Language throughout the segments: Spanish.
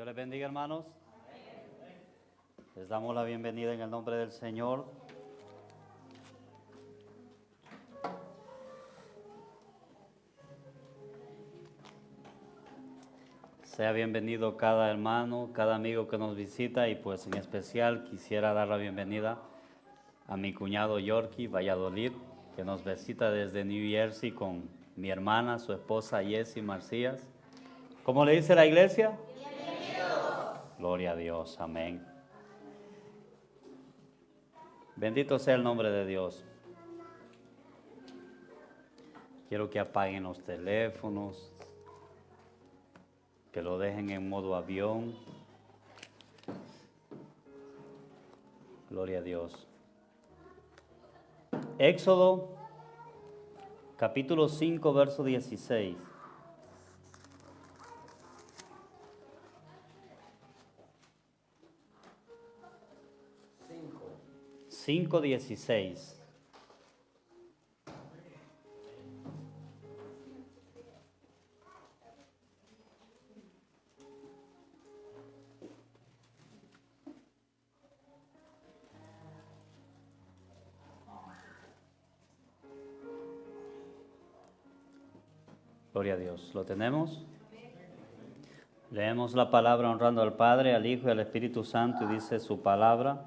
les bendiga, hermanos. Les damos la bienvenida en el nombre del Señor. Sea bienvenido cada hermano, cada amigo que nos visita, y pues en especial quisiera dar la bienvenida a mi cuñado Yorkie Valladolid, que nos visita desde New Jersey con mi hermana, su esposa Jessie Marcías. ¿Cómo le dice la iglesia? Bienvenidos. Gloria a Dios, amén. Bendito sea el nombre de Dios. Quiero que apaguen los teléfonos, que lo dejen en modo avión. Gloria a Dios. Éxodo, capítulo 5, verso 16. 5:16. Gloria a Dios. ¿Lo tenemos? Leemos la palabra honrando al Padre, al Hijo y al Espíritu Santo, y dice su palabra: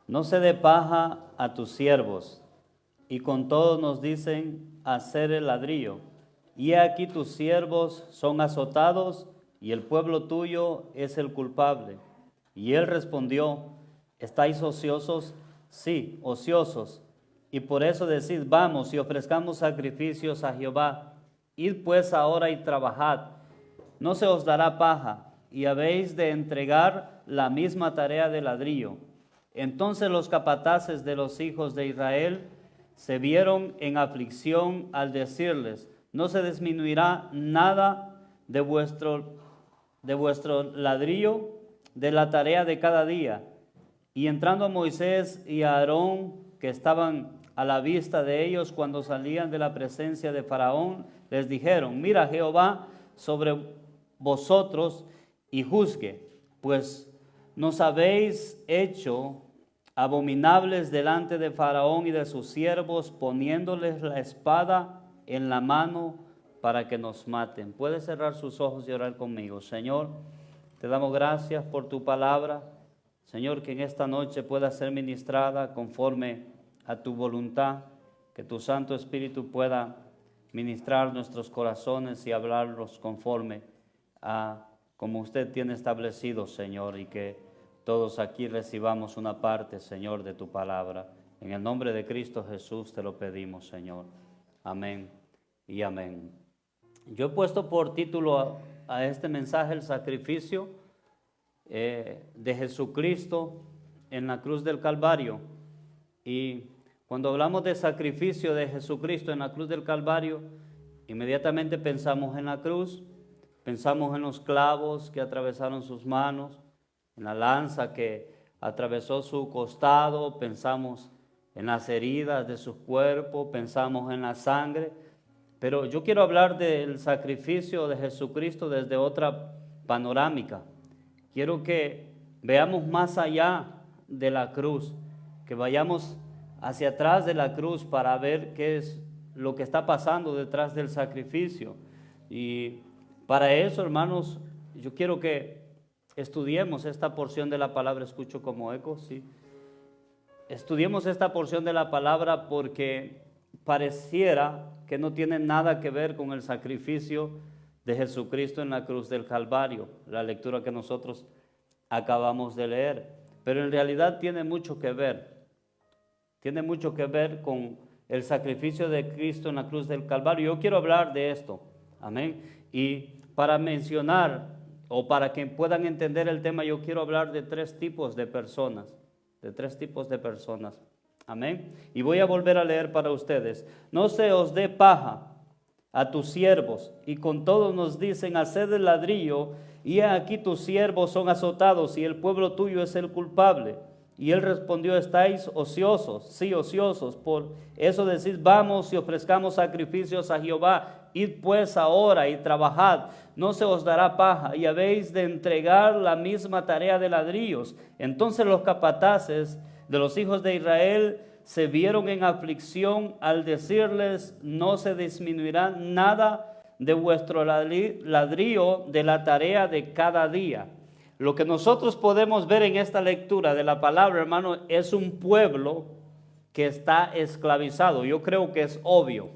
no se dé paja a tus siervos, y con todo nos dicen hacer el ladrillo. Y he aquí tus siervos son azotados, y el pueblo tuyo es el culpable. Y él respondió: ¿estáis ociosos? Sí, ociosos. Y por eso decid: vamos y ofrezcamos sacrificios a Jehová. Id pues ahora y trabajad, no se os dará paja, y habéis de entregar la misma tarea de ladrillo. Entonces los capataces de los hijos de Israel se vieron en aflicción al decirles: no se disminuirá nada de vuestro ladrillo, de la tarea de cada día. Y entrando Moisés y Aarón, que estaban a la vista de ellos cuando salían de la presencia de Faraón, les dijeron: mira Jehová sobre vosotros y juzgue, pues nos habéis hecho abominables delante de Faraón y de sus siervos, poniéndoles la espada en la mano para que nos maten. Puede cerrar sus ojos y orar conmigo. Señor, te damos gracias por tu palabra. Señor, que en esta noche pueda ser ministrada conforme a tu voluntad, que tu Santo Espíritu pueda ministrar nuestros corazones y hablarlos conforme a como usted tiene establecido, Señor, y que todos aquí recibamos una parte, Señor, de tu palabra. En el nombre de Cristo Jesús te lo pedimos, Señor. Amén y amén. Yo he puesto por título a este mensaje: el sacrificio de Jesucristo en la cruz del Calvario. Y cuando hablamos de sacrificio de Jesucristo en la cruz del Calvario, inmediatamente pensamos en la cruz, pensamos en los clavos que atravesaron sus manos, en la lanza que atravesó su costado, pensamos en las heridas de su cuerpo, pensamos en la sangre. Pero yo quiero hablar del sacrificio de Jesucristo desde otra panorámica. Quiero que veamos más allá de la cruz, que vayamos hacia atrás de la cruz para ver qué es lo que está pasando detrás del sacrificio. Y para eso, hermanos, yo quiero que estudiemos esta porción de la palabra. Escucho como eco, sí. Estudiemos esta porción de la palabra porque pareciera que no tiene nada que ver con el sacrificio de Jesucristo en la cruz del Calvario, la lectura que nosotros acabamos de leer. Pero en realidad tiene mucho que ver. Tiene mucho que ver con el sacrificio de Cristo en la cruz del Calvario. Yo quiero hablar de esto. Amén. Y para mencionar, o para que puedan entender el tema, yo quiero hablar de tres tipos de personas. De tres tipos de personas. Amén. Y voy a volver a leer para ustedes. No se os dé paja a tus siervos, y con todo nos dicen: haced el ladrillo, y aquí tus siervos son azotados, y el pueblo tuyo es el culpable. Y él respondió: estáis ociosos, sí, ociosos, por eso decís: vamos y ofrezcamos sacrificios a Jehová. Id pues ahora y trabajad, no se os dará paja, y habéis de entregar la misma tarea de ladrillos. Entonces los capataces de los hijos de Israel se vieron en aflicción al decirles: no se disminuirá nada de vuestro ladrillo de la tarea de cada día. Lo que nosotros podemos ver en esta lectura de la palabra, hermano, es un pueblo que está esclavizado. Yo creo que es obvio.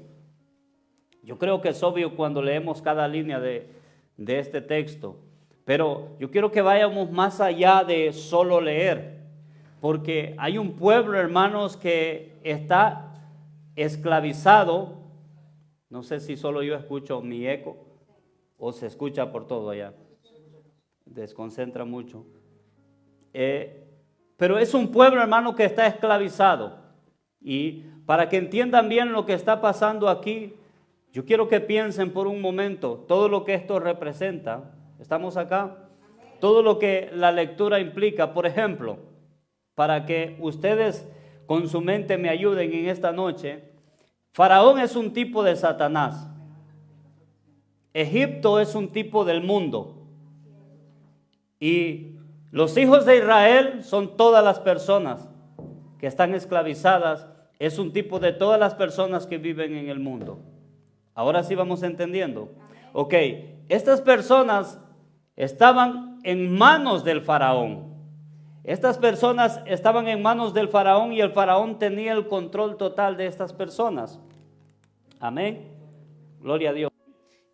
Yo creo que es obvio cuando leemos cada línea de este texto. Pero yo quiero que vayamos más allá de solo leer. Porque hay un pueblo, hermanos, que está esclavizado. No sé si solo yo escucho mi eco o se escucha por todo allá. Desconcentra mucho. Pero es un pueblo, hermano, que está esclavizado. Y para que entiendan bien lo que está pasando aquí, yo quiero que piensen por un momento todo lo que esto representa. ¿Estamos acá? Todo lo que la lectura implica. Por ejemplo, para que ustedes con su mente me ayuden en esta noche, Faraón es un tipo de Satanás. Egipto es un tipo del mundo. Y los hijos de Israel son todas las personas que están esclavizadas. Es un tipo de todas las personas que viven en el mundo. Ahora sí vamos entendiendo. Ok, estas personas estaban en manos del faraón. Estas personas estaban en manos del faraón y el faraón tenía el control total de estas personas. Amén. Gloria a Dios.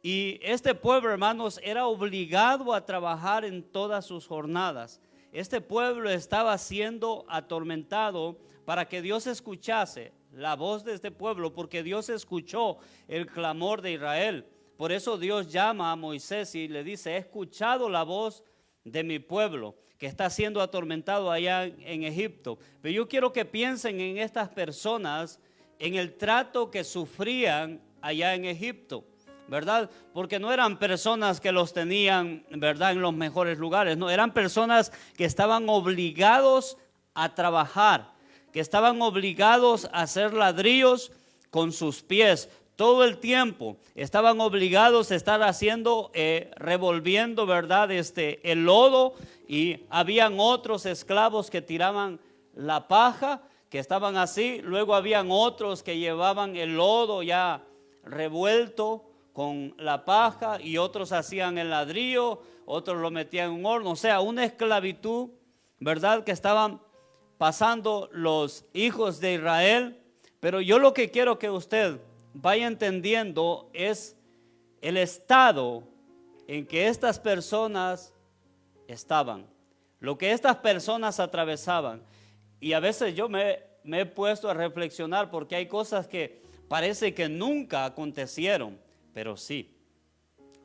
Y este pueblo, hermanos, era obligado a trabajar en todas sus jornadas. Este pueblo estaba siendo atormentado para que Dios escuchase la voz de este pueblo, porque Dios escuchó el clamor de Israel. Por eso Dios llama a Moisés y le dice: he escuchado la voz de mi pueblo que está siendo atormentado allá en Egipto. Pero yo quiero que piensen en estas personas, en el trato que sufrían allá en Egipto, ¿verdad? Porque no eran personas que los tenían, ¿verdad?, en los mejores lugares. No, eran personas que estaban obligados a trabajar, que estaban obligados a hacer ladrillos con sus pies. Todo el tiempo estaban obligados a estar haciendo, revolviendo, ¿verdad?, el lodo. Y habían otros esclavos que tiraban la paja, que estaban así. Luego habían otros que llevaban el lodo ya revuelto con la paja, y otros hacían el ladrillo, otros lo metían en un horno. O sea, una esclavitud, ¿verdad?, que estaban pasando los hijos de Israel. Pero yo lo que quiero que usted vaya entendiendo es el estado en que estas personas estaban, lo que estas personas atravesaban. Y a veces yo me he puesto a reflexionar, porque hay cosas que parece que nunca acontecieron, pero sí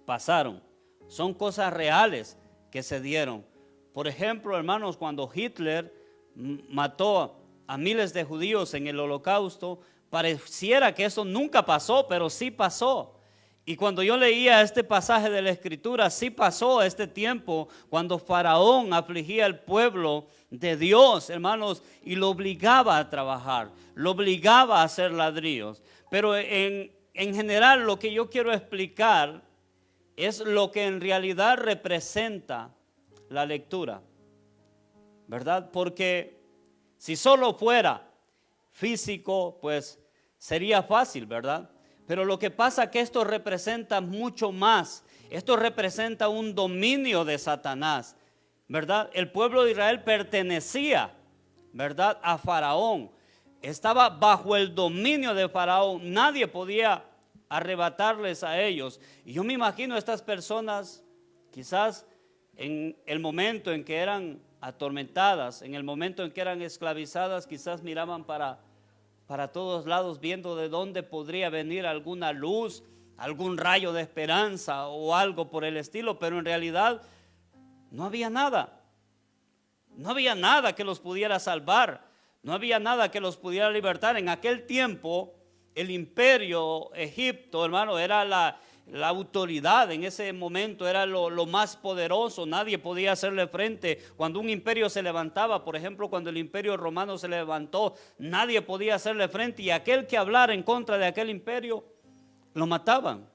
pasaron. Son cosas reales que se dieron. Por ejemplo, hermanos, cuando Hitler mató a miles de judíos en el Holocausto, pareciera que eso nunca pasó, pero sí pasó. Y cuando yo leía este pasaje de la Escritura, sí pasó este tiempo cuando Faraón afligía al pueblo de Dios, hermanos, y lo obligaba a trabajar, lo obligaba a hacer ladrillos. Pero en general, lo que yo quiero explicar es lo que en realidad representa la lectura, ¿verdad? Porque si solo fuera físico, pues sería fácil, ¿verdad? Pero lo que pasa es que esto representa mucho más. Esto representa un dominio de Satanás, ¿verdad? El pueblo de Israel pertenecía, ¿verdad?, a Faraón. Estaba bajo el dominio de Faraón. Nadie podía arrebatarles a ellos. Y yo me imagino a estas personas, quizás en el momento en que eran atormentadas, en el momento en que eran esclavizadas, quizás miraban para todos lados, viendo de dónde podría venir alguna luz, algún rayo de esperanza o algo por el estilo. Pero en realidad no había nada. No había nada que los pudiera salvar. No había nada que los pudiera libertar. En aquel tiempo, el imperio Egipto, hermano, era la autoridad. En ese momento era lo más poderoso. Nadie podía hacerle frente. Cuando un imperio se levantaba, por ejemplo, cuando el imperio romano se levantó, nadie podía hacerle frente. Y aquel que hablara en contra de aquel imperio, lo mataban.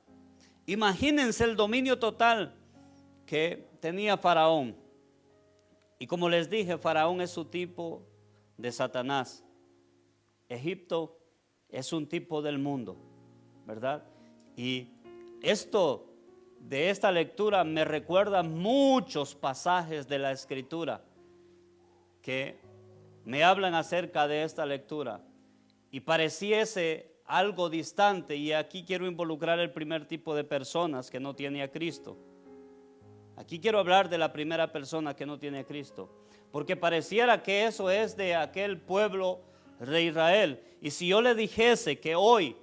Imagínense el dominio total que tenía Faraón. Y como les dije, Faraón es su tipo de Satanás. Egipto es un tipo del mundo, ¿verdad? Y esto de esta lectura me recuerda muchos pasajes de la Escritura que me hablan acerca de esta lectura. Y pareciese algo distante, y aquí quiero involucrar el primer tipo de personas que no tiene a Cristo. Aquí quiero hablar de la primera persona que no tiene a Cristo, porque pareciera que eso es de aquel pueblo de Israel. Y si yo le dijese que hoy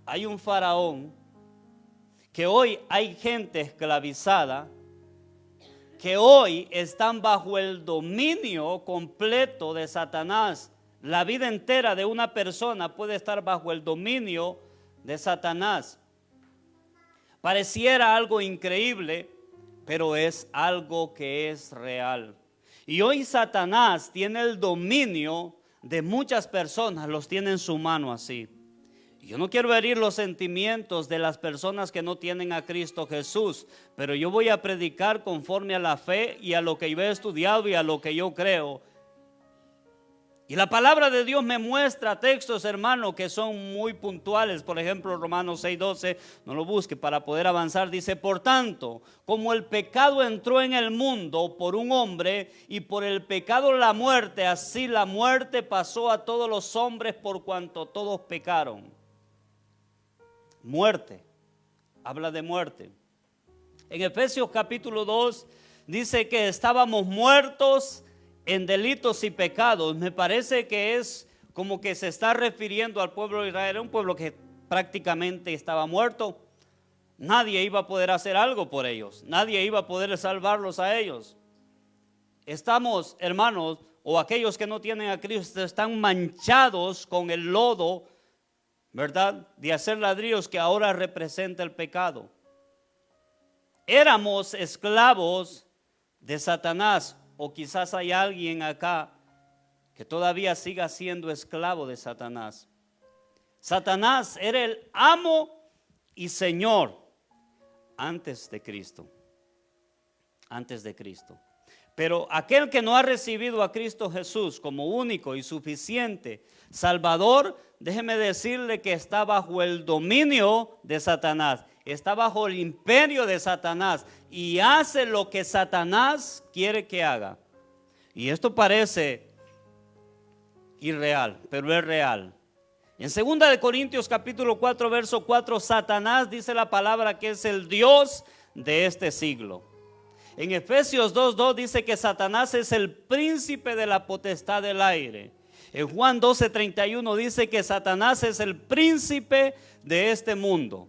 hay un faraón, que hoy hay gente esclavizada, que hoy están bajo el dominio completo de Satanás. La vida entera de una persona puede estar bajo el dominio de Satanás. Pareciera algo increíble, pero es algo que es real. Y hoy Satanás tiene el dominio de muchas personas, los tiene en su mano así. Yo no quiero herir los sentimientos de las personas que no tienen a Cristo Jesús, pero yo voy a predicar conforme a la fe y a lo que yo he estudiado y a lo que yo creo. Y la palabra de Dios me muestra textos, hermano, que son muy puntuales. Por ejemplo, Romanos 6:12, no lo busque para poder avanzar. Dice, por tanto, como el pecado entró en el mundo por un hombre y por el pecado la muerte, así la muerte pasó a todos los hombres por cuanto todos pecaron. Muerte, habla de muerte. En Efesios capítulo 2 dice que estábamos muertos en delitos y pecados. Me parece que es como que se está refiriendo al pueblo de Israel. Era un pueblo que prácticamente estaba muerto. Nadie iba a poder hacer algo por ellos. Nadie iba a poder salvarlos a ellos. Estamos, hermanos, o aquellos que no tienen a Cristo, están manchados con el lodo, ¿verdad?, de hacer ladrillos que ahora representa el pecado. Éramos esclavos de Satanás. O quizás hay alguien acá que todavía siga siendo esclavo de Satanás. Satanás era el amo y señor antes de Cristo. Antes de Cristo. Pero aquel que no ha recibido a Cristo Jesús como único y suficiente Salvador, déjeme decirle que está bajo el dominio de Satanás. Está bajo el imperio de Satanás y hace lo que Satanás quiere que haga. Y esto parece irreal, pero es real. En 2 Corintios capítulo 4, verso 4, Satanás dice la palabra que es el Dios de este siglo. En Efesios 2:2 dice que Satanás es el príncipe de la potestad del aire. En Juan 12:31 dice que Satanás es el príncipe de este mundo.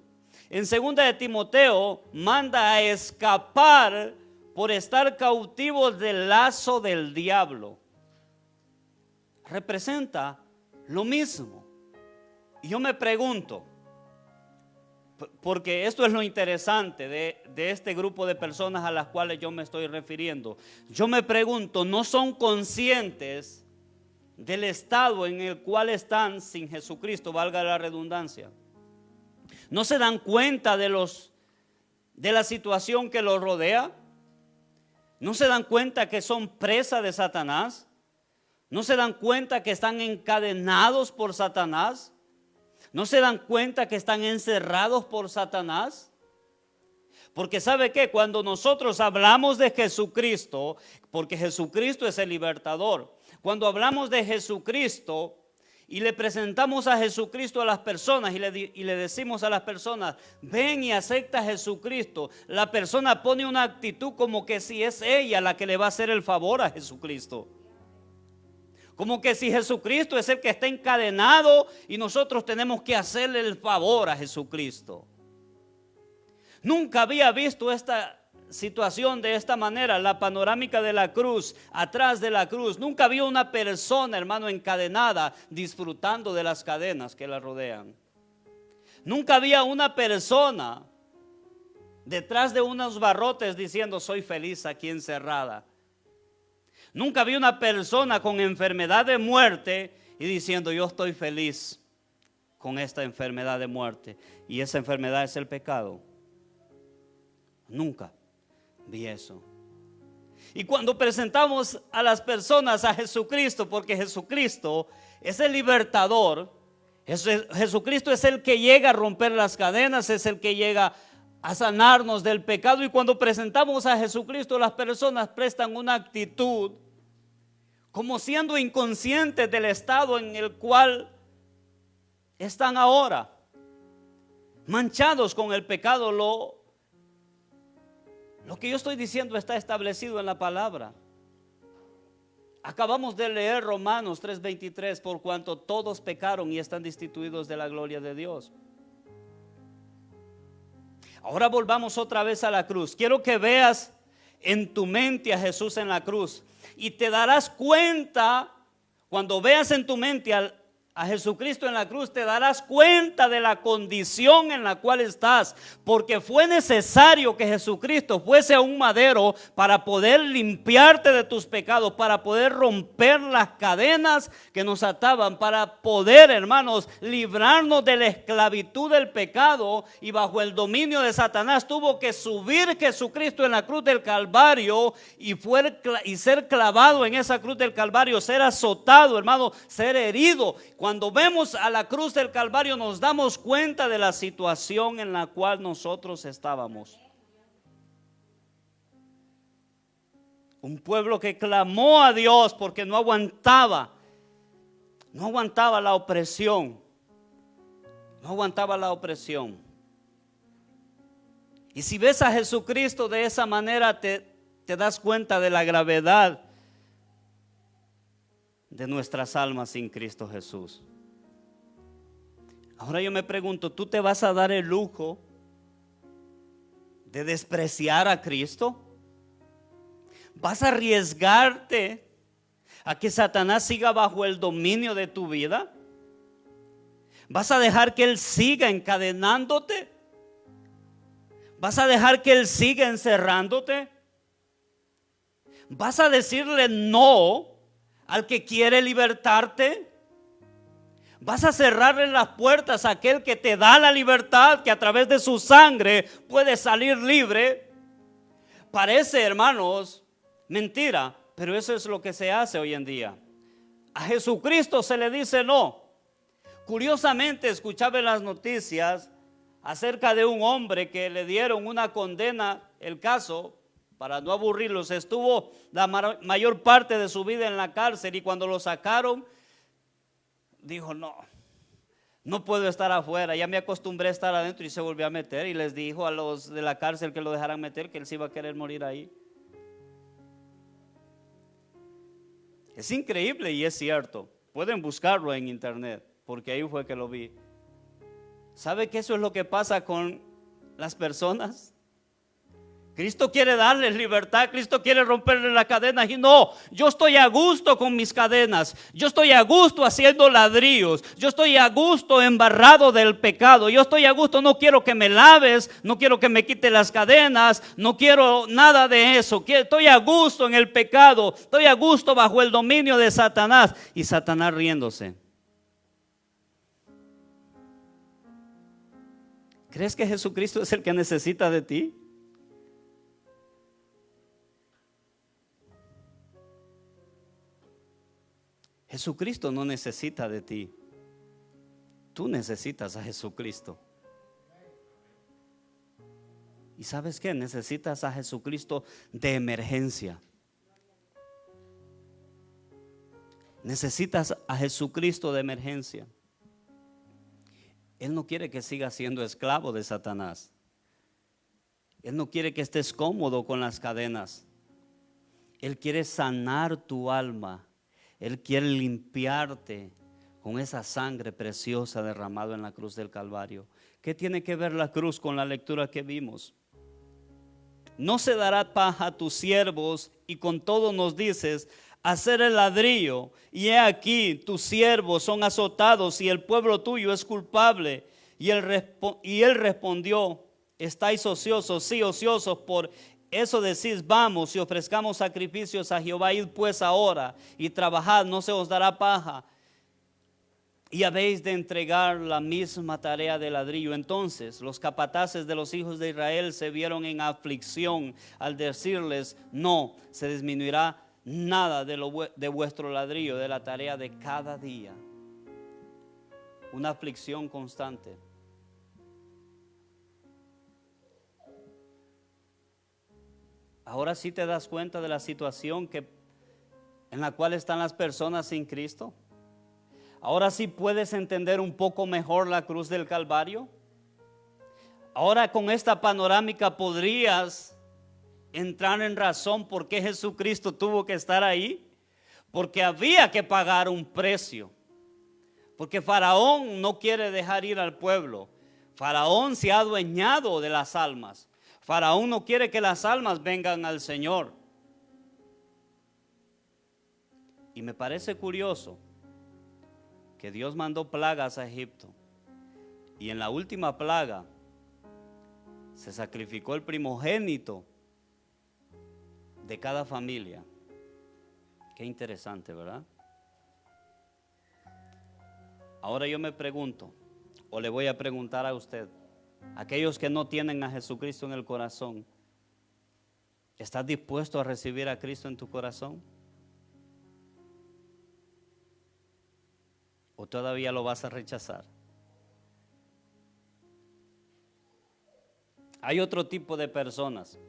En 2 de Timoteo manda a escapar por estar cautivos del lazo del diablo. Representa lo mismo. Y yo me pregunto, porque esto es lo interesante de este grupo de personas a las cuales yo me estoy refiriendo. Yo me pregunto, ¿no son conscientes del estado en el cual están sin Jesucristo, valga la redundancia? ¿No se dan cuenta de la situación que los rodea? ¿No se dan cuenta que son presa de Satanás? ¿No se dan cuenta que están encadenados por Satanás? ¿No se dan cuenta que están encerrados por Satanás? Porque ¿sabe qué? Cuando nosotros hablamos de Jesucristo, porque Jesucristo es el libertador, cuando hablamos de Jesucristo y le presentamos a Jesucristo a las personas y le decimos a las personas, ven y acepta a Jesucristo, la persona pone una actitud como que si es ella la que le va a hacer el favor a Jesucristo. Como que si Jesucristo es el que está encadenado y nosotros tenemos que hacerle el favor a Jesucristo. Nunca había visto esta situación de esta manera, la panorámica de la cruz, atrás de la cruz. Nunca había una persona, hermano, encadenada disfrutando de las cadenas que la rodean. Nunca había una persona detrás de unos barrotes diciendo soy feliz aquí encerrada. Nunca vi una persona con enfermedad de muerte y diciendo yo estoy feliz con esta enfermedad de muerte. Y esa enfermedad es el pecado. Nunca vi eso. Y cuando presentamos a las personas a Jesucristo, porque Jesucristo es el libertador, Jesucristo es el que llega a romper las cadenas, es el que llega a sanarnos del pecado. Y cuando presentamos a Jesucristo, las personas prestan una actitud como siendo inconscientes del estado en el cual están ahora, manchados con el pecado. Lo que yo estoy diciendo está establecido en la palabra. Acabamos de leer Romanos 3:23, por cuanto todos pecaron y están destituidos de la gloria de Dios. Ahora volvamos otra vez a la cruz. Quiero que veas en tu mente a Jesús en la cruz y te darás cuenta, cuando veas en tu mente a Jesucristo en la cruz, te darás cuenta de la condición en la cual estás, porque fue necesario que Jesucristo fuese a un madero para poder limpiarte de tus pecados, para poder romper las cadenas que nos ataban, para poder, hermanos, librarnos de la esclavitud del pecado y bajo el dominio de Satanás. Tuvo que subir Jesucristo en la cruz del Calvario y ser clavado en esa cruz del Calvario, ser azotado, hermano, ser herido. Cuando vemos a la cruz del Calvario nos damos cuenta de la situación en la cual nosotros estábamos. Un pueblo que clamó a Dios porque no aguantaba la opresión. No aguantaba la opresión. Y si ves a Jesucristo de esa manera, te das cuenta de la gravedad de nuestras almas sin Cristo Jesús. Ahora yo me pregunto, ¿tú te vas a dar el lujo de despreciar a Cristo? ¿Vas a arriesgarte a que Satanás siga bajo el dominio de tu vida? ¿Vas a dejar que él siga encadenándote? ¿Vas a dejar que él siga encerrándote? ¿Vas a decirle no al que quiere libertarte? ¿Vas a cerrarle las puertas a aquel que te da la libertad, que a través de su sangre puedes salir libre? Parece, hermanos, mentira, pero eso es lo que se hace hoy en día. A Jesucristo se le dice no. Curiosamente escuchaba en las noticias acerca de un hombre que le dieron una condena. El caso, para no aburrirlos, estuvo la mayor parte de su vida en la cárcel, y cuando lo sacaron dijo, no puedo estar afuera, ya me acostumbré a estar adentro, y se volvió a meter y les dijo a los de la cárcel que lo dejaran meter, que él se iba a querer morir ahí. Es increíble y es cierto, pueden buscarlo en internet porque ahí fue que lo vi. ¿Sabe que eso es lo que pasa con las personas? Cristo quiere darles libertad, Cristo quiere romperle las cadenas, y no, yo estoy a gusto con mis cadenas, yo estoy a gusto haciendo ladrillos, yo estoy a gusto embarrado del pecado, yo estoy a gusto, no quiero que me laves, no quiero que me quite las cadenas, no quiero nada de eso, estoy a gusto en el pecado, estoy a gusto bajo el dominio de Satanás. Y Satanás riéndose. ¿Crees que Jesucristo es el que necesita de ti? Jesucristo no necesita de ti. Tú necesitas a Jesucristo. ¿Y sabes qué? Necesitas a Jesucristo de emergencia. Necesitas a Jesucristo de emergencia. Él no quiere que sigas siendo esclavo de Satanás. Él no quiere que estés cómodo con las cadenas. Él quiere sanar tu alma. Él quiere limpiarte con esa sangre preciosa derramada en la cruz del Calvario. ¿Qué tiene que ver la cruz con la lectura que vimos? No se dará paja a tus siervos, y con todo nos dices, hacer el ladrillo, y he aquí tus siervos son azotados y el pueblo tuyo es culpable. Y él respondió, estáis ociosos, sí, ociosos, por eso decís, vamos y ofrezcamos sacrificios a Jehová. Id pues ahora y trabajad, no se os dará paja. y habéis de entregar la misma tarea de ladrillo. Entonces los capataces de los hijos de Israel se vieron en aflicción al decirles: no se disminuirá nada de vuestro ladrillo, de la tarea de cada día. Una aflicción constante. Ahora sí te das cuenta de la situación en la cual están las personas sin Cristo. Ahora sí puedes entender un poco mejor la cruz del Calvario. Ahora con esta panorámica podrías entrar en razón por qué Jesucristo tuvo que estar ahí. Porque había que pagar un precio. Porque Faraón no quiere dejar ir al pueblo. Faraón se ha adueñado de las almas. Faraón no quiere que las almas vengan al Señor. Y me parece curioso que Dios mandó plagas a Egipto. Y en la última plaga se sacrificó el primogénito de cada familia. Qué interesante, ¿verdad? Ahora yo me pregunto, o le voy a preguntar a usted, aquellos que no tienen a Jesucristo en el corazón, ¿estás dispuesto a recibir a Cristo en tu corazón? ¿O todavía lo vas a rechazar? Hay otro tipo de personas,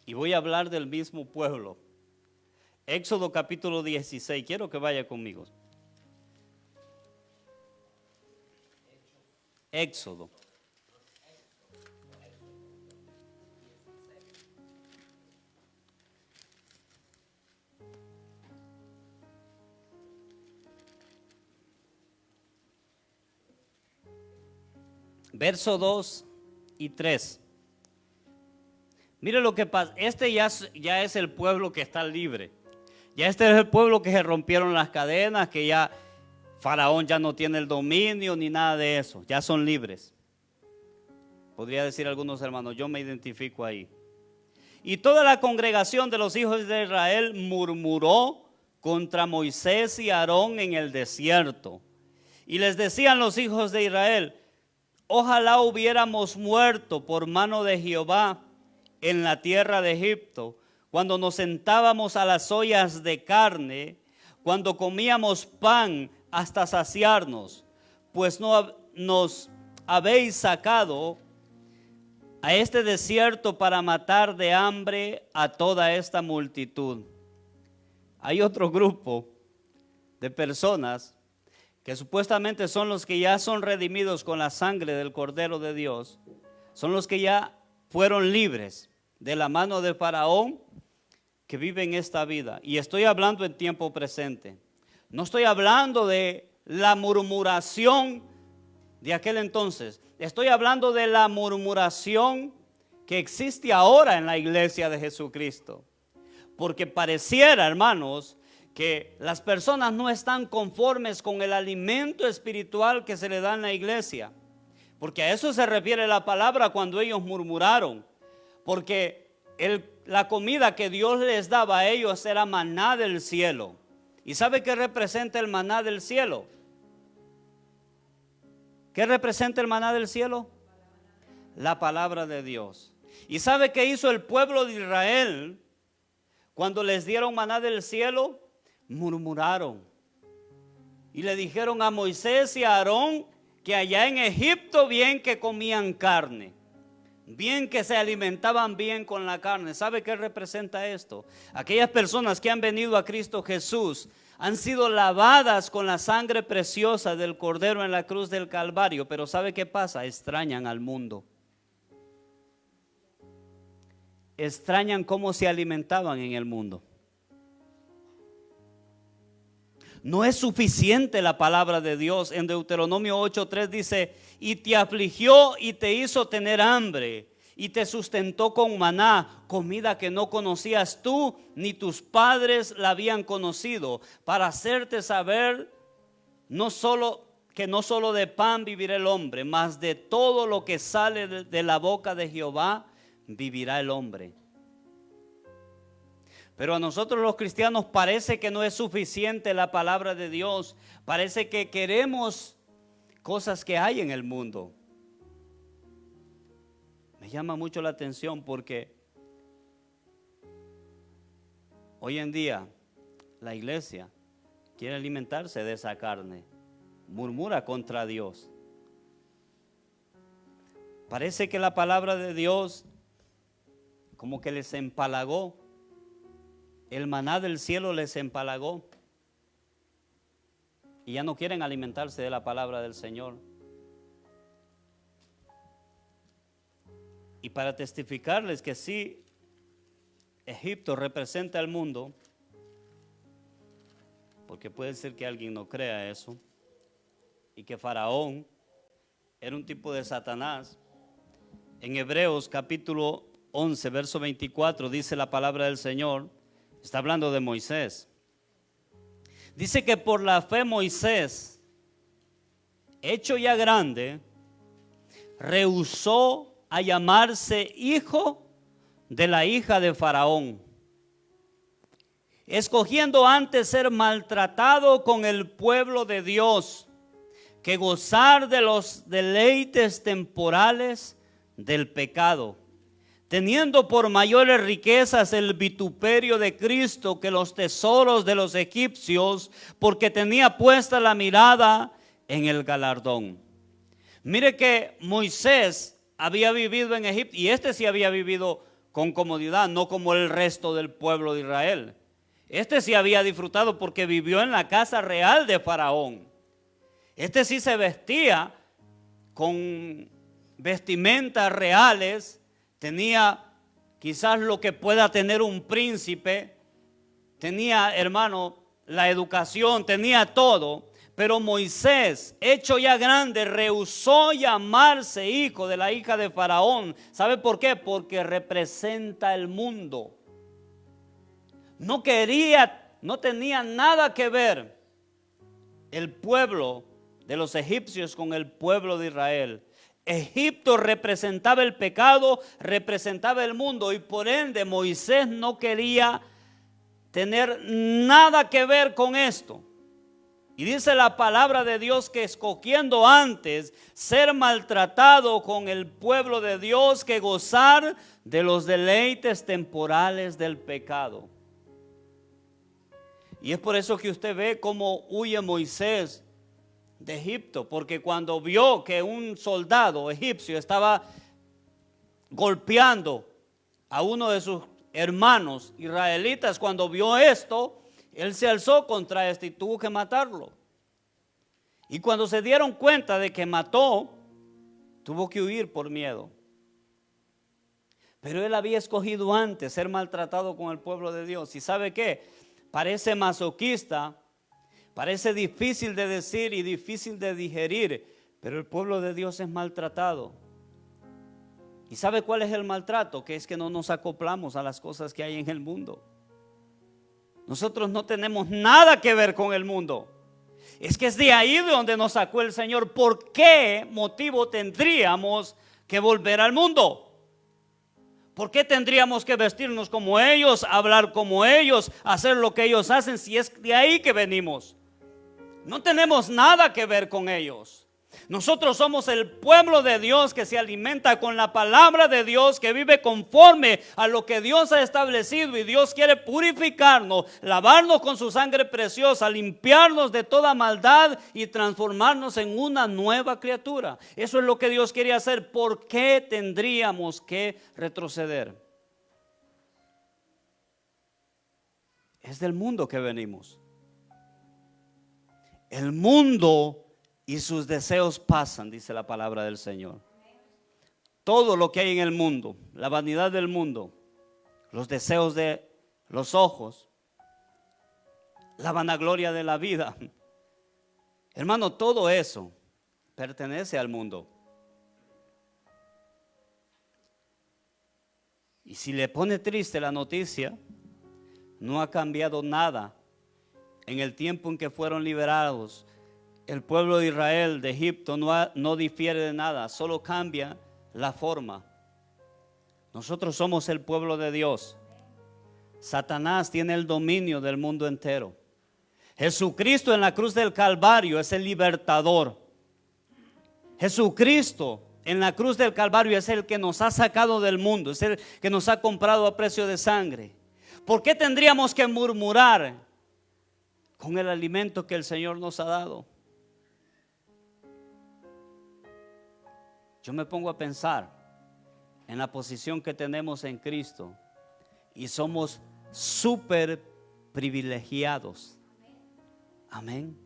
y voy a hablar del mismo pueblo. Éxodo capítulo 16, quiero que vaya conmigo. Éxodo. Verso 2 y 3. Mire lo que pasa. Este ya es el pueblo que está libre. Ya este es el pueblo que se rompieron las cadenas, que ya Faraón ya no tiene el dominio ni nada de eso. Ya son libres. Podría decir algunos hermanos, yo me identifico ahí. Y toda la congregación de los hijos de Israel murmuró contra Moisés y Aarón en el desierto. Y les decían los hijos de Israel: ojalá hubiéramos muerto por mano de Jehová en la tierra de Egipto, cuando nos sentábamos a las ollas de carne, cuando comíamos pan hasta saciarnos, pues no nos habéis sacado a este desierto para matar de hambre a toda esta multitud. Hay otro grupo de personas que supuestamente son los que ya son redimidos con la sangre del Cordero de Dios, son los que ya fueron libres de la mano de Faraón, que viven esta vida. Y estoy hablando en tiempo presente. No estoy hablando de la murmuración de aquel entonces. Estoy hablando de la murmuración que existe ahora en la iglesia de Jesucristo. Porque pareciera, hermanos, que las personas no están conformes con el alimento espiritual que se le da en la iglesia. Porque a eso se refiere la palabra cuando ellos murmuraron. Porque la comida que Dios les daba a ellos era maná del cielo. ¿Y sabe qué representa el maná del cielo? ¿Qué representa el maná del cielo? La palabra de Dios. ¿Y sabe qué hizo el pueblo de Israel cuando les dieron maná del cielo? Murmuraron. Y le dijeron a Moisés y a Aarón que allá en Egipto bien que comían carne. Bien que se alimentaban bien con la carne. ¿Sabe qué representa esto? Aquellas personas que han venido a Cristo Jesús han sido lavadas con la sangre preciosa del Cordero en la cruz del Calvario. Pero ¿sabe qué pasa? Extrañan al mundo. Extrañan cómo se alimentaban en el mundo. No es suficiente la palabra de Dios. En Deuteronomio 8:3 dice: y te afligió y te hizo tener hambre, y te sustentó con maná, comida que no conocías tú, ni tus padres la habían conocido, para hacerte saber que no solo de pan vivirá el hombre, mas de todo lo que sale de la boca de Jehová vivirá el hombre. Pero a nosotros los cristianos parece que no es suficiente la palabra de Dios. Parece que queremos cosas que hay en el mundo. Me llama mucho la atención porque hoy en día la iglesia quiere alimentarse de esa carne. Murmura contra Dios. Parece que la palabra de Dios como que les empalagó. El maná del cielo les empalagó. Y ya no quieren alimentarse de la palabra del Señor. Y para testificarles que sí, Egipto representa al mundo, porque puede ser que alguien no crea eso, y que Faraón era un tipo de Satanás. En Hebreos capítulo 11, verso 24, dice la palabra del Señor, está hablando de Moisés. Dice que por la fe Moisés, hecho ya grande, rehusó a llamarse hijo de la hija de Faraón, escogiendo antes ser maltratado con el pueblo de Dios, que gozar de los deleites temporales del pecado, teniendo por mayores riquezas el vituperio de Cristo que los tesoros de los egipcios, porque tenía puesta la mirada en el galardón. Mire que Moisés había vivido en Egipto, y este sí había vivido con comodidad, no como el resto del pueblo de Israel. Este sí había disfrutado porque vivió en la casa real de Faraón. Este sí se vestía con vestimentas reales, tenía quizás lo que pueda tener un príncipe, tenía, hermano, la educación, tenía todo. Pero Moisés, hecho ya grande, rehusó llamarse hijo de la hija de Faraón. ¿Sabe por qué? Porque representa el mundo. No quería, no tenía nada que ver el pueblo de los egipcios con el pueblo de Israel. Egipto representaba el pecado, representaba el mundo, y por ende Moisés no quería tener nada que ver con esto. Y dice la palabra de Dios que escogiendo antes ser maltratado con el pueblo de Dios que gozar de los deleites temporales del pecado. Y es por eso que usted ve cómo huye Moisés de Egipto, porque cuando vio que un soldado egipcio estaba golpeando a uno de sus hermanos israelitas, cuando vio esto, él se alzó contra este y tuvo que matarlo. Y cuando se dieron cuenta de que mató, tuvo que huir por miedo. Pero él había escogido antes ser maltratado con el pueblo de Dios. ¿Y sabe qué? Parece masoquista, parece difícil de decir y difícil de digerir, pero el pueblo de Dios es maltratado. ¿Y sabe cuál es el maltrato? Que es que no nos acoplamos a las cosas que hay en el mundo. Nosotros no tenemos nada que ver con el mundo. Es que es de ahí de donde nos sacó el Señor. ¿Por qué motivo tendríamos que volver al mundo? ¿Por qué tendríamos que vestirnos como ellos, hablar como ellos, hacer lo que ellos hacen, si es de ahí que venimos? No tenemos nada que ver con ellos. Nosotros somos el pueblo de Dios que se alimenta con la palabra de Dios, que vive conforme a lo que Dios ha establecido, y Dios quiere purificarnos, lavarnos con su sangre preciosa, limpiarnos de toda maldad y transformarnos en una nueva criatura. Eso es lo que Dios quiere hacer. ¿Por qué tendríamos que retroceder? Es del mundo que venimos. El mundo y sus deseos pasan, dice la palabra del Señor. Todo lo que hay en el mundo, la vanidad del mundo, los deseos de los ojos, la vanagloria de la vida. Hermano, todo eso pertenece al mundo. Y si le pone triste la noticia, no ha cambiado nada en el tiempo en que fueron liberados. El pueblo de Israel de Egipto no difiere de nada, solo cambia la forma. Nosotros somos el pueblo de Dios. Satanás tiene el dominio del mundo entero. Jesucristo en la cruz del Calvario es el libertador. Jesucristo en la cruz del Calvario es el que nos ha sacado del mundo, es el que nos ha comprado a precio de sangre. ¿Por qué tendríamos que murmurar con el alimento que el Señor nos ha dado? Yo me pongo a pensar en la posición que tenemos en Cristo y somos súper privilegiados. Amén.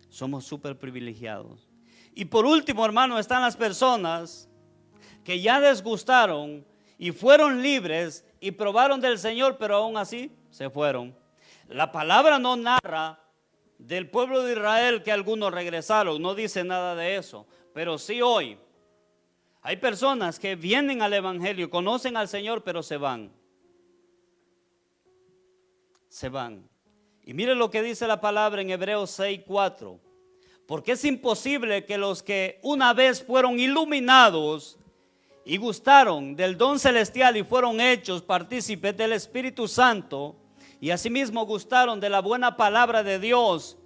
Somos súper privilegiados. Y por último, hermano, están las personas que ya desgustaron y fueron libres y probaron del Señor, pero aún así se fueron. La palabra no narra del pueblo de Israel que algunos regresaron, no dice nada de eso, pero sí hoy hay personas que vienen al evangelio, conocen al Señor, pero se van. Se van. Y mire lo que dice la palabra en Hebreos 6:4. Porque es imposible que los que una vez fueron iluminados y gustaron del don celestial y fueron hechos partícipes del Espíritu Santo, y asimismo gustaron de la buena palabra de Dios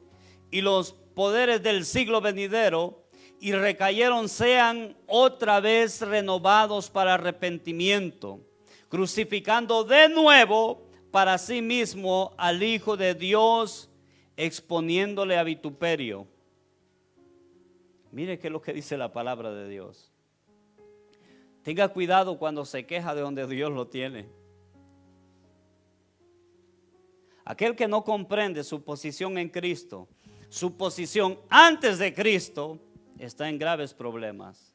y los poderes del siglo venidero, y recayeron, sean otra vez renovados para arrepentimiento, crucificando de nuevo para sí mismo al Hijo de Dios, exponiéndole a vituperio. Mire qué es lo que dice la palabra de Dios. Tenga cuidado cuando se queja de donde Dios lo tiene. Aquel que no comprende su posición en Cristo, su posición antes de Cristo, está en graves problemas.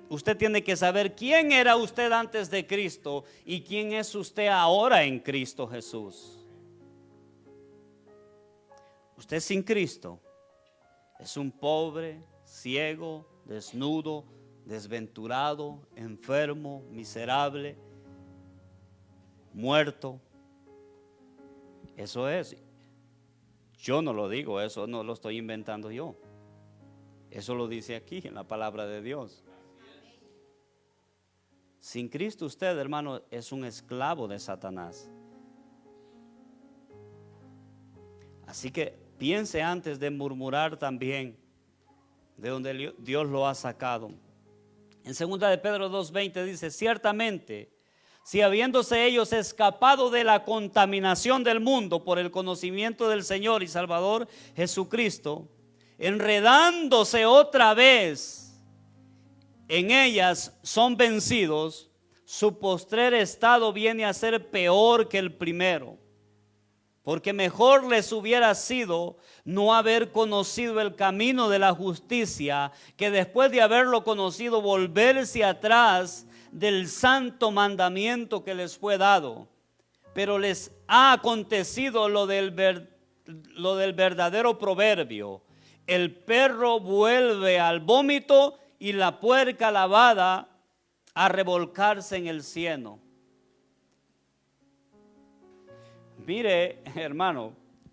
Usted tiene que saber quién era usted antes de Cristo y quién es usted ahora en Cristo Jesús. Usted sin Cristo es un pobre, ciego, desnudo, desventurado, enfermo, miserable, muerto. Eso es. Yo no lo digo, eso no lo estoy inventando yo. Eso lo dice aquí en la palabra de Dios. Sin Cristo usted, hermano, es un esclavo de Satanás. Así que piense antes de murmurar también de donde Dios lo ha sacado. En 2 de Pedro 2:20 dice: ciertamente, si habiéndose ellos escapado de la contaminación del mundo por el conocimiento del Señor y Salvador Jesucristo, enredándose otra vez en ellas, son vencidos, su postrer estado viene a ser peor que el primero. Porque mejor les hubiera sido no haber conocido el camino de la justicia, que después de haberlo conocido volverse atrás del santo mandamiento que les fue dado. Pero les ha acontecido lo del verdadero proverbio: el perro vuelve al vómito y la puerca lavada a revolcarse en el cieno. Mire, hermano,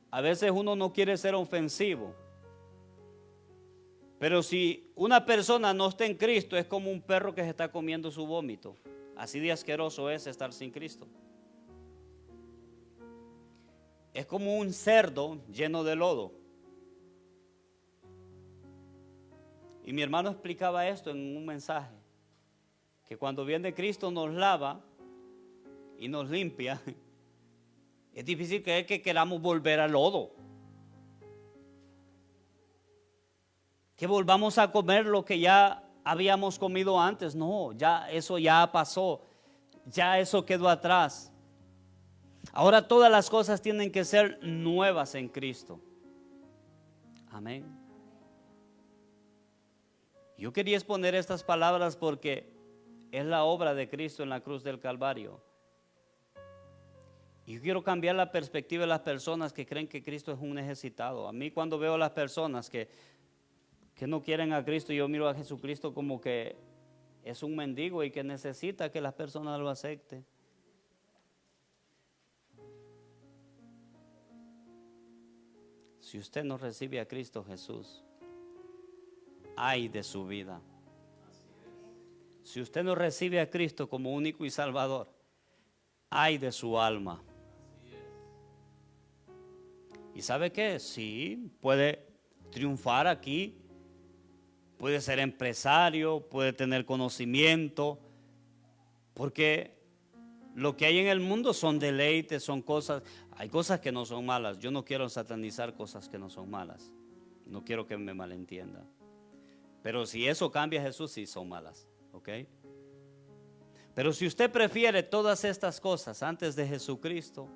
a veces uno no quiere ser ofensivo, pero si una persona no está en Cristo, es como un perro que se está comiendo su vómito. Así de asqueroso es estar sin Cristo. Es como un cerdo lleno de lodo. Y mi hermano explicaba esto en un mensaje, que cuando viene Cristo nos lava y nos limpia. Es difícil que queramos volver al lodo, que volvamos a comer lo que ya habíamos comido antes. No, ya eso ya pasó, ya eso quedó atrás. Ahora todas las cosas tienen que ser nuevas en Cristo. Amén. Yo quería exponer estas palabras porque es la obra de Cristo en la cruz del Calvario. Y yo quiero cambiar la perspectiva de las personas que creen que Cristo es un necesitado. A mí, cuando veo a las personas que no quieren a Cristo, yo miro a Jesucristo como que es un mendigo y que necesita que las personas lo acepten. Si usted no recibe a Cristo Jesús, ay de su vida. Si usted no recibe a Cristo como único y salvador, ay de su alma. ¿Y sabe qué? Sí, puede triunfar aquí, puede ser empresario, puede tener conocimiento, porque lo que hay en el mundo son deleites, son cosas, hay cosas que no son malas. Yo no quiero satanizar cosas que no son malas, no quiero que me malentiendan. Pero si eso cambia a Jesús, sí son malas, ¿ok? Pero si usted prefiere todas estas cosas antes de Jesucristo,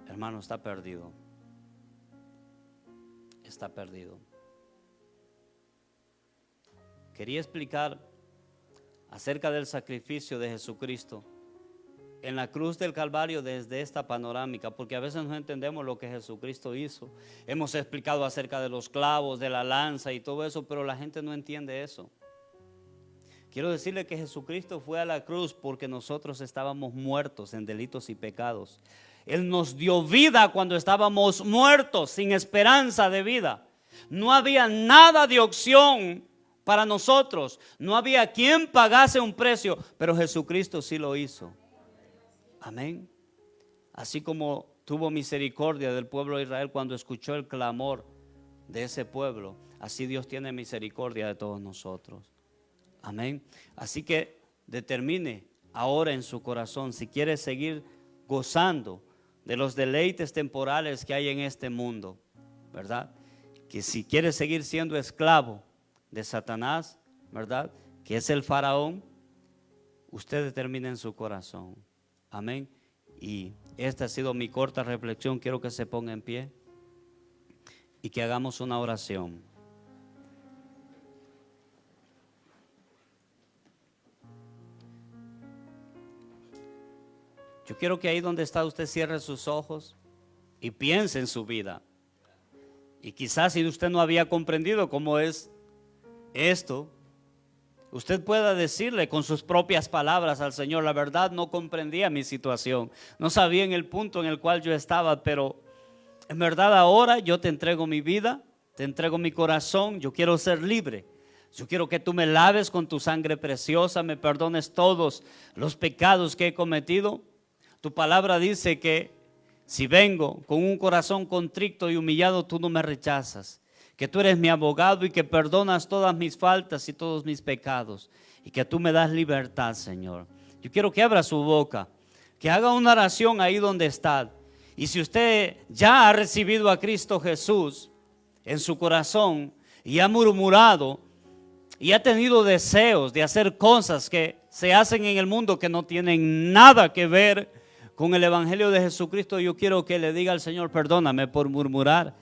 hermano, está perdido. Está perdido. Quería explicar acerca del sacrificio de Jesucristo en la cruz del Calvario desde esta panorámica, porque a veces no entendemos lo que Jesucristo hizo. Hemos explicado acerca de los clavos, de la lanza y todo eso, pero la gente no entiende eso. Quiero decirle que Jesucristo fue a la cruz porque nosotros estábamos muertos en delitos y pecados. Él nos dio vida cuando estábamos muertos, sin esperanza de vida. No había nada de opción para nosotros. No había quien pagase un precio, pero Jesucristo sí lo hizo. Amén. Así como tuvo misericordia del pueblo de Israel cuando escuchó el clamor de ese pueblo, así Dios tiene misericordia de todos nosotros. Amén. Así que determine ahora en su corazón si quiere seguir gozando de los deleites temporales que hay en este mundo, ¿verdad? Que si quiere seguir siendo esclavo de Satanás, ¿verdad? Que es el faraón, usted determine en su corazón. Amén. Y esta ha sido mi corta reflexión. Quiero que se ponga en pie y que hagamos una oración. Yo quiero que ahí donde está usted cierre sus ojos y piense en su vida. Y quizás si usted no había comprendido cómo es esto, usted pueda decirle con sus propias palabras al Señor: la verdad, no comprendía mi situación, no sabía en el punto en el cual yo estaba, pero en verdad ahora yo te entrego mi vida, te entrego mi corazón, yo quiero ser libre. Yo quiero que tú me laves con tu sangre preciosa, me perdones todos los pecados que he cometido. Tu palabra dice que si vengo con un corazón contrito y humillado, tú no me rechazas. Que tú eres mi abogado y que perdonas todas mis faltas y todos mis pecados. Y que tú me das libertad, Señor. Yo quiero que abra su boca, que haga una oración ahí donde está. Y si usted ya ha recibido a Cristo Jesús en su corazón y ha murmurado y ha tenido deseos de hacer cosas que se hacen en el mundo que no tienen nada que ver con el Evangelio de Jesucristo, yo quiero que le diga al Señor: perdóname por murmurar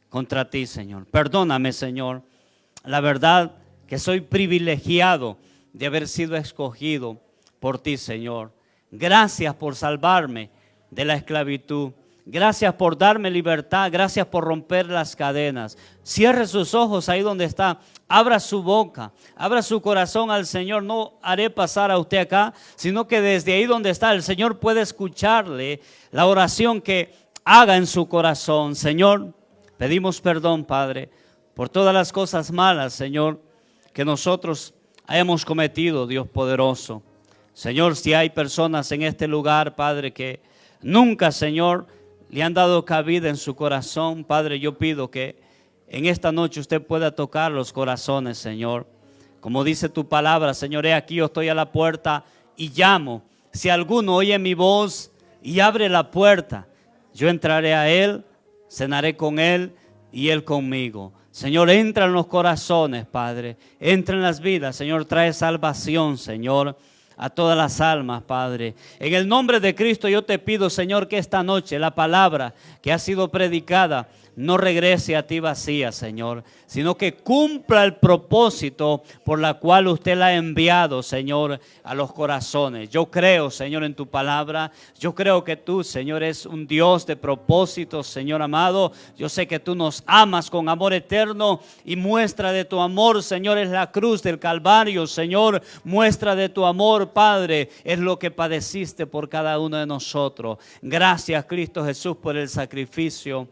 contra ti, Señor. Perdóname, Señor. La verdad que soy privilegiado de haber sido escogido por ti, Señor. Gracias por salvarme de la esclavitud. Gracias por darme libertad. Gracias por romper las cadenas. Cierre sus ojos ahí donde está. Abra su boca. Abra su corazón al Señor. No haré pasar a usted acá, sino que desde ahí donde está el Señor puede escucharle la oración que haga en su corazón. Señor, pedimos perdón, Padre, por todas las cosas malas, Señor, que nosotros hayamos cometido, Dios poderoso. Señor, si hay personas en este lugar, Padre, que nunca, Señor, le han dado cabida en su corazón, Padre, yo pido que en esta noche usted pueda tocar los corazones, Señor. Como dice tu palabra, Señor, he aquí yo estoy a la puerta y llamo. Si alguno oye mi voz y abre la puerta, yo entraré a él, cenaré con él y él conmigo. Señor, entra en los corazones, Padre. Entra en las vidas, Señor. Trae salvación, Señor, a todas las almas, Padre. En el nombre de Cristo yo te pido, Señor, que esta noche la palabra que ha sido predicada no regrese a ti vacía, Señor, sino que cumpla el propósito por la cual usted la ha enviado, Señor, a los corazones. Yo creo, Señor, en tu palabra. Yo creo que tú, Señor, eres un Dios de propósitos, Señor amado. Yo sé que tú nos amas con amor eterno y muestra de tu amor, Señor, es la cruz del Calvario, Señor. Muestra de tu amor, Padre, es lo que padeciste por cada uno de nosotros. Gracias, Cristo Jesús, por el sacrificio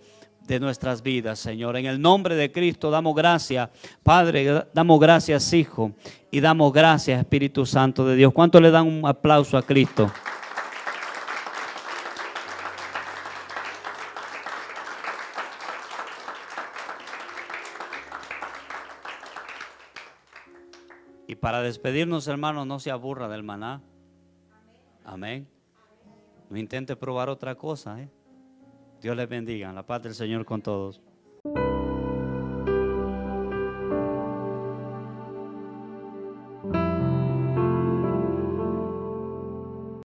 de nuestras vidas, Señor. En el nombre de Cristo damos gracias, Padre, damos gracias, Hijo, y damos gracias, Espíritu Santo de Dios. ¿Cuánto le dan un aplauso a Cristo? Y para despedirnos, hermanos, no se aburra del maná. Amén. No intente probar otra cosa. Dios les bendiga. La paz del Señor con todos.